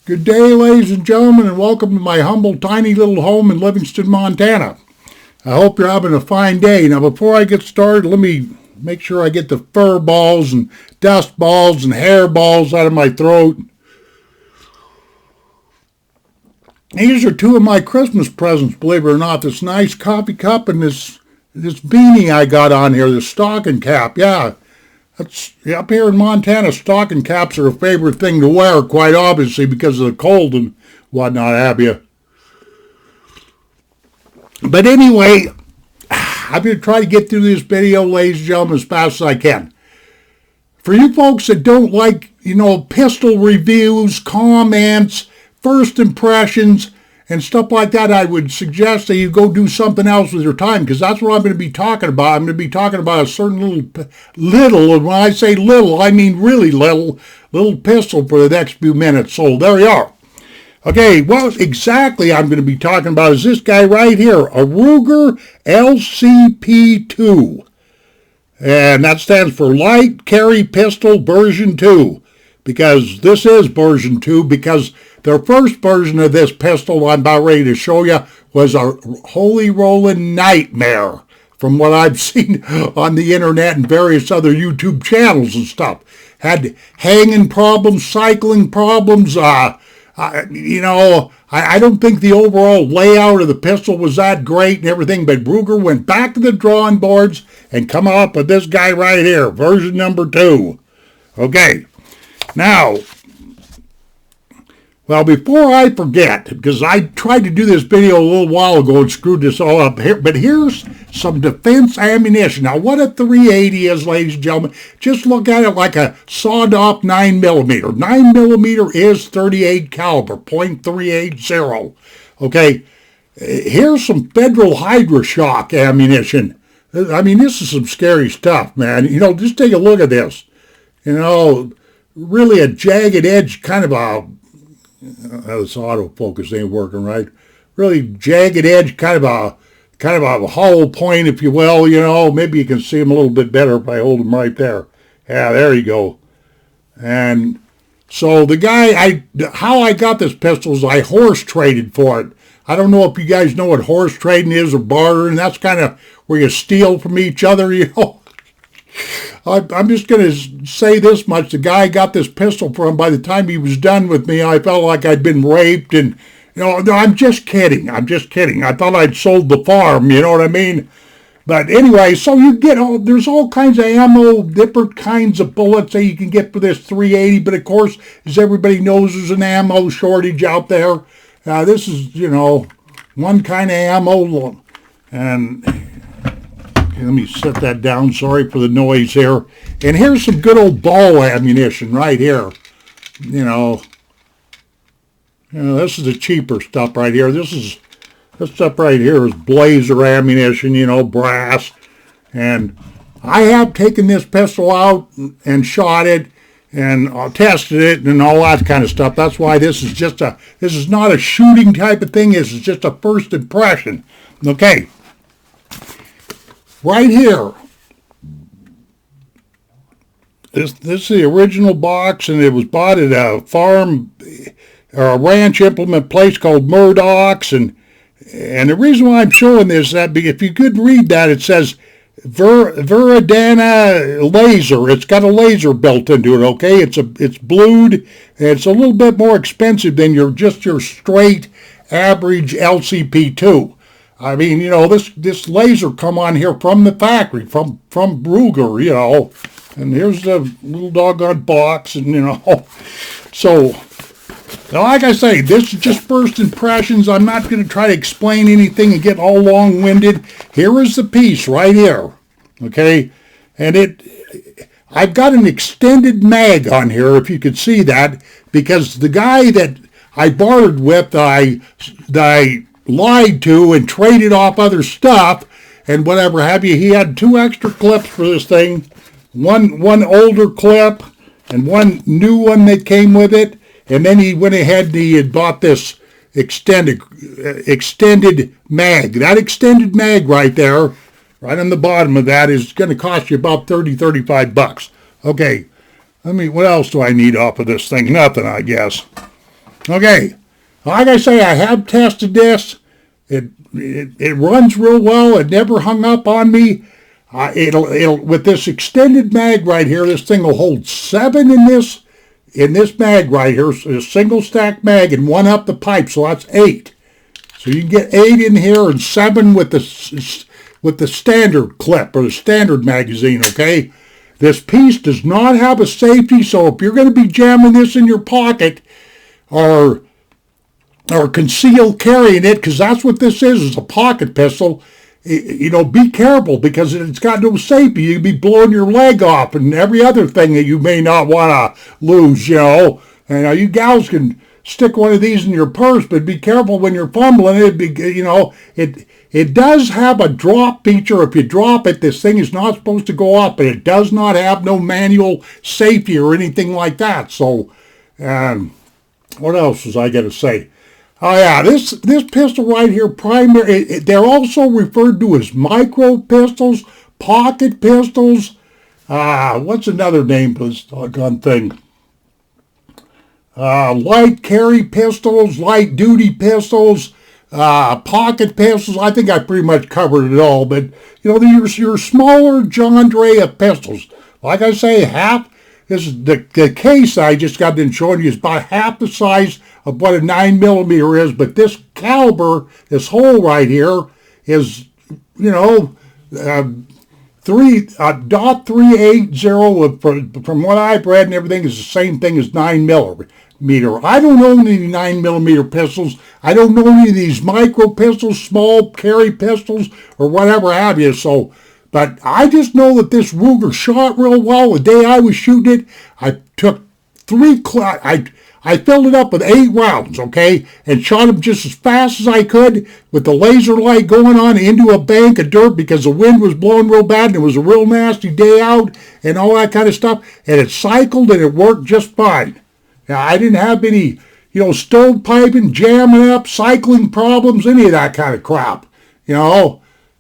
Good day, ladies and gentlemen, and welcome to my humble, tiny little home in Livingston, Montana. I hope you're having a fine day. Now, before I get started, let me make sure I get the fur balls and dust balls and hair balls out of my throat. These are two of my Christmas presents, believe it or not. This nice coffee cup and this beanie I got on here, this stocking cap. Yeah, that's up here in Montana, stocking caps are a favorite thing to wear, quite obviously, because of the cold and whatnot have you. But anyway, I'm going to try to get through this video, ladies and gentlemen, as fast as I can. For you folks that don't like, pistol reviews, comments, first impressions, and stuff like that, I would suggest that you go do something else with your time, because that's what I'm going to be talking about. I'm going to be talking about a certain little, and when I say little, I mean really little pistol for the next few minutes. So there you are. Okay, what exactly I'm going to be talking about is this guy right here, a Ruger LCP II. And that stands for Light Carry Pistol Version 2. Because this is version 2, because their first version of this pistol I'm about ready to show you was a holy rolling nightmare from what I've seen on the internet and various other YouTube channels and stuff. Had hanging problems, cycling problems. I don't think the overall layout of the pistol was that great and everything, but Ruger went back to the drawing boards and come up with this guy right here, version number 2. Okay. Now, well, before I forget, because I tried to do this video a little while ago and screwed this all up here, but here's some defense ammunition. Now, what a 380 is, ladies and gentlemen, just look at it like a sawed-off 9mm. 9mm is 38 caliber, .380. Okay, here's some Federal Hydra-Shock ammunition. I mean, this is some scary stuff, man. Just take a look at this. Really a jagged edge, kind of a, this autofocus ain't working right. Really jagged edge, kind of a hollow point, if you will. Maybe you can see them a little bit better if I hold them right there. Yeah, there you go. And so the guy, how I got this pistol is I horse traded for it. I don't know if you guys know what horse trading is or bartering. That's kind of where you steal from each other, I'm just going to say this much. The guy I got this pistol from, by the time he was done with me, I felt like I'd been raped. And, no, I'm just kidding. I thought I'd sold the farm, you know what I mean? But anyway, so there's all kinds of ammo, different kinds of bullets that you can get for this 380. But, of course, as everybody knows, there's an ammo shortage out there. This is, one kind of ammo. And let me set that down. Sorry for the noise here. And here's some good old ball ammunition right here. This is the cheaper stuff right here. This stuff right here is blazer ammunition, brass. And I have taken this pistol out and shot it and tested it and all that kind of stuff. That's why this is not a shooting type of thing. This is just a first impression. Okay. Right here, this is the original box, and it was bought at a farm or a ranch implement place called Murdoch's, and the reason why I'm showing this is that if you could read that, it says Veradana laser. It's got a laser built into it. Okay, it's blued, and it's a little bit more expensive than your straight average LCP II. I mean, this laser come on here from the factory, from Ruger, and here's the little doggone box, and, so, like I say, this is just first impressions. I'm not going to try to explain anything and get all long-winded. Here is the piece right here, okay, and I've got an extended mag on here, if you could see that, because the guy that I bartered with, I lied to and traded off other stuff and whatever have you. He had 2 extra clips for this thing, one older clip and one new one that came with it, and then he went ahead and he had bought this extended mag. That extended mag right there, right on the bottom of that, is going to cost you about $35. Okay, what else do I need off of this thing? Nothing, I guess. Okay, like I say, I have tested this. It runs real well. It never hung up on me. It'll with this extended mag right here. This thing will hold 7 in this mag right here. So a single stack mag and 1 up the pipe, so that's 8. So you can get 8 in here and 7 with the standard clip or the standard magazine. Okay, this piece does not have a safety, so if you're going to be jamming this in your pocket or concealed carrying it, because that's what this is a pocket pistol. Be careful because it's got no safety. You'd be blowing your leg off and every other thing that you may not want to lose, And you gals can stick one of these in your purse, but be careful when you're fumbling it. It does have a drop feature. If you drop it, this thing is not supposed to go up, but it does not have no manual safety or anything like that. So, what else was I going to say? Oh yeah, this pistol right here, they're also referred to as micro pistols, pocket pistols. What's another name for this doggone thing? Light carry pistols, light duty pistols, pocket pistols. I think I pretty much covered it all. But your smaller genre of pistols. Like I say, this is the case I just got done showing you is about half the size of what a 9mm is, but this caliber, this hole right here, is .380 from what I've read and everything is the same thing as 9mm. I don't own any 9mm pistols. I don't own any of these micro pistols, small carry pistols, or whatever have you. So. But I just know that this Ruger shot real well. The day I was shooting it, I took I filled it up with 8 rounds, okay, and shot them just as fast as I could with the laser light going on into a bank of dirt because the wind was blowing real bad and it was a real nasty day out and all that kind of stuff. And it cycled and it worked just fine. Now, I didn't have any, stovepiping, jamming up, cycling problems, any of that kind of crap,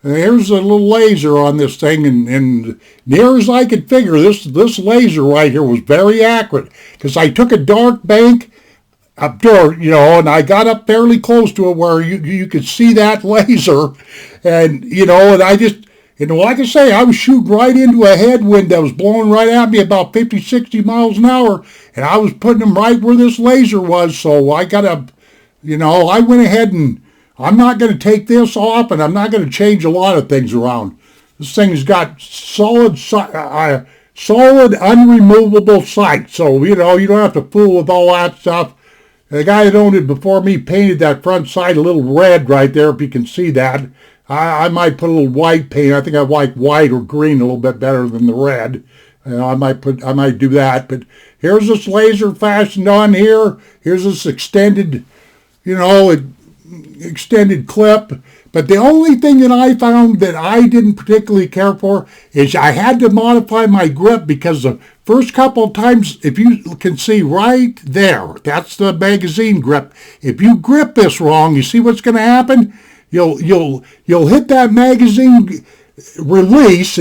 Here's a little laser on this thing, and near as I could figure, this laser right here was very accurate because I took a dark bank up dirt, and I got up fairly close to it where you could see that laser, and and I just, like I say, I was shooting right into a headwind that was blowing right at me about 50, 60 miles an hour, and I was putting them right where this laser was, so I got I went ahead and I'm not going to take this off, and I'm not going to change a lot of things around. This thing's got solid, unremovable sight. So, you don't have to fool with all that stuff. The guy that owned it before me painted that front side a little red right there, if you can see that. I might put a little white paint. I think I like white or green a little bit better than the red. I might do that. But here's this laser fastened on here. Here's this extended, extended clip, but the only thing that I found that I didn't particularly care for is I had to modify my grip because the first couple of times, if you can see right there, that's the magazine grip. If you grip this wrong, you see what's going to happen? You'll hit that magazine release,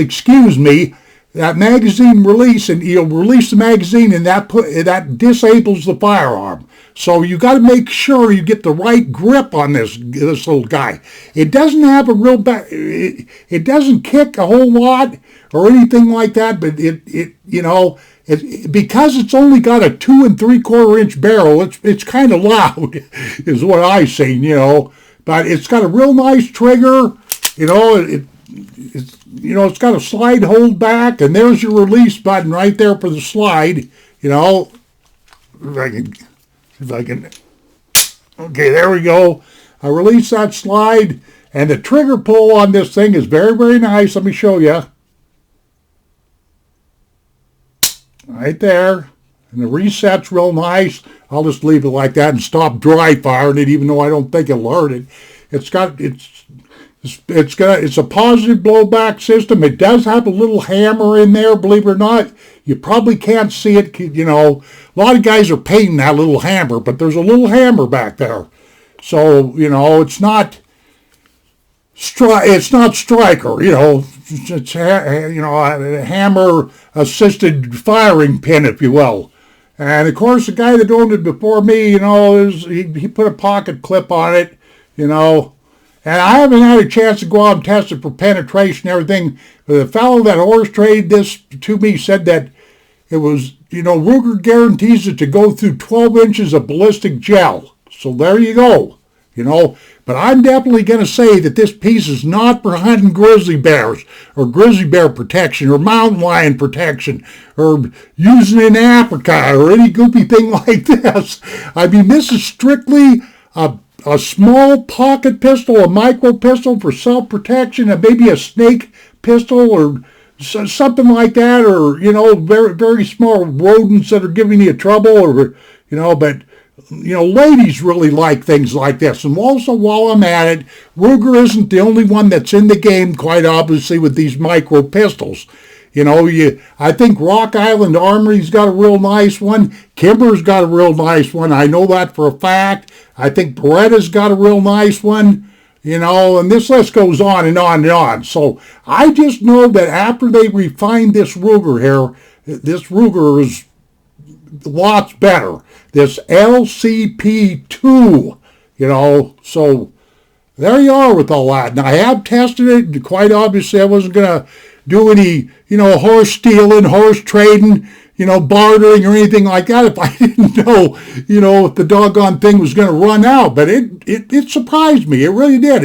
that magazine release, and you'll release the magazine, and that disables the firearm. So you got to make sure you get the right grip on this little guy. It doesn't have a real it doesn't kick a whole lot or anything like that, but because it's only got a 2 3/4 inch barrel, it's kind of loud, is what I seen, But it's got a real nice trigger, it's got a slide hold back, and there's your release button right there for the slide, If I can, okay, there we go. I release that slide, and the trigger pull on this thing is very, very nice. Let me show you. Right there. And the reset's real nice. I'll just leave it like that and stop dry firing it, even though I don't think it'll hurt it. It's a positive blowback system. It does have a little hammer in there, believe it or not. You probably can't see it, A lot of guys are painting that little hammer, but there's a little hammer back there. So, it's not striker, it's a hammer-assisted firing pin, if you will. And of course, the guy that owned it before me, he put a pocket clip on it, and I haven't had a chance to go out and test it for penetration and everything. But the fellow that horse traded this to me said that it was, Ruger guarantees it to go through 12 inches of ballistic gel. So there you go, But I'm definitely going to say that this piece is not for hunting grizzly bears or grizzly bear protection or mountain lion protection or using in Africa or any goopy thing like this. I mean, this is strictly a small pocket pistol, a micro pistol for self-protection, and maybe a snake pistol or something like that, or, very, very small rodents that are giving you trouble, or, but ladies really like things like this. And also, while I'm at it, Ruger isn't the only one that's in the game, quite obviously, with these micro pistols. I think Rock Island Armory's got a real nice one. Kimber's got a real nice one. I know that for a fact. I think Beretta's got a real nice one, and this list goes on and on and on. So I just know that after they refined this Ruger here, this Ruger is lots better. This LCP II, so there you are with all that. And I have tested it. Quite obviously, I wasn't going to do any, horse stealing, horse trading, bartering or anything like that if I didn't know, if the doggone thing was going to run out. But it surprised me. It really did.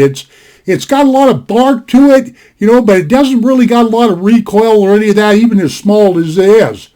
It's got a lot of bark to it, but it doesn't really got a lot of recoil or any of that, even as small as it is.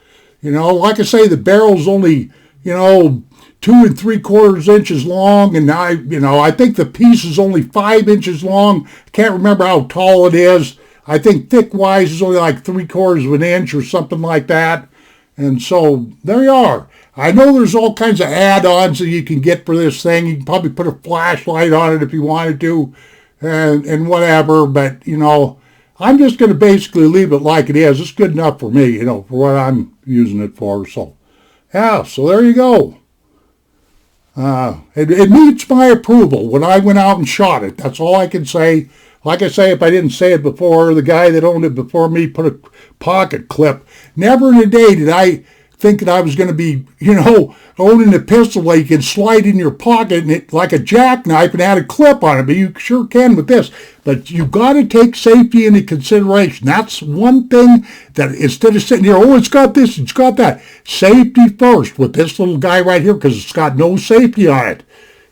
Like I say, the barrel's only, 2 3/4 inches long, and I think the piece is only 5 inches long. I can't remember how tall it is. I think thick-wise is only like 3/4 inch or something like that. And so there you are. I know there's all kinds of add-ons that you can get for this thing. You can probably put a flashlight on it if you wanted to, and whatever. But I'm just going to basically leave it like it is. It's good enough for me, for what I'm using it for. So yeah. So there you go. It meets my approval when I went out and shot it. That's all I can say. Like I say, if I didn't say it before, the guy that owned it before me put a pocket clip. Never in a day did I think that I was going to be, owning a pistol that you can slide in your pocket and it like a jackknife and add a clip on it. But you sure can with this. But you've got to take safety into consideration. That's one thing that instead of sitting here, it's got this, it's got that. Safety first with this little guy right here because it's got no safety on it.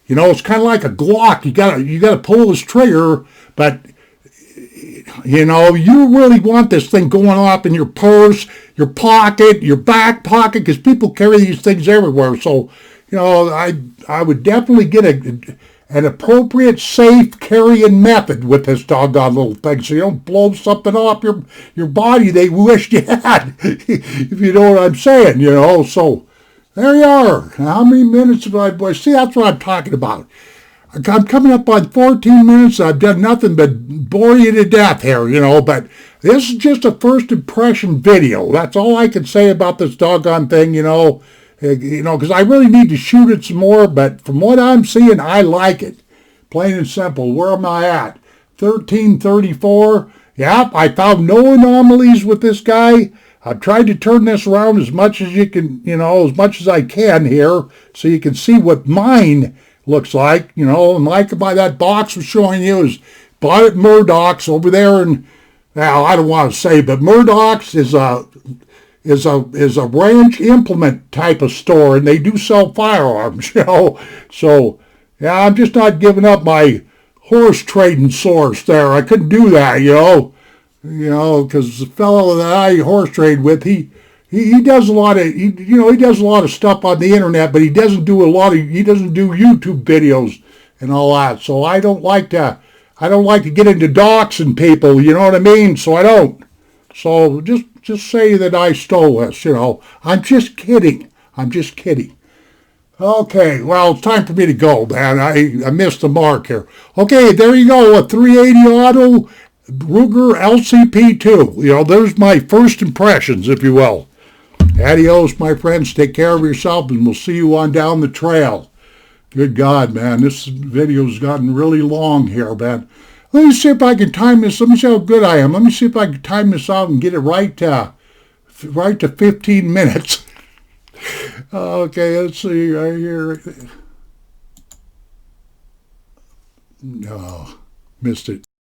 It's kind of like a Glock. You gotta pull this trigger, but you really want this thing going off in your purse, your pocket, your back pocket, because people carry these things everywhere. So, I would definitely get an appropriate safe carrying method with this doggone little thing, so you don't blow something off your body they wished you had, if you know what I'm saying. So. There you are. How many minutes have I... Boy, see, that's what I'm talking about. I'm coming up on 14 minutes. I've done nothing but bore you to death here, But this is just a first impression video. That's all I can say about this doggone thing, because I really need to shoot it some more. But from what I'm seeing, I like it. Plain and simple. Where am I at? 1334. Yep, I found no anomalies with this guy. I've tried to turn this around as much as you can, as much as I can here, so you can see what mine looks like, and like by that box was showing you is bought at Murdoch's over there, and now I don't want to say, but Murdoch's is a ranch implement type of store, and they do sell firearms, So yeah, I'm just not giving up my horse trading source there. I couldn't do that, because the fellow that I horse trade with, he does a lot of he does a lot of stuff on the internet, but he doesn't do YouTube videos and all that. So I don't like to get into doxing people, you know what I mean? So I don't. So just say that I stole this, I'm just kidding. Okay, well, it's time for me to go, man. I missed the mark here. Okay, there you go, a 380 auto Ruger LCP II. There's my first impressions, if you will. Adios, my friends. Take care of yourself, and we'll see you on down the trail. Good God, man. This video's gotten really long here, man. Let me see if I can time this. Let me see how good I am. Let me see if I can time this out and get it right to 15 minutes. Okay, let's see right here. No, missed it.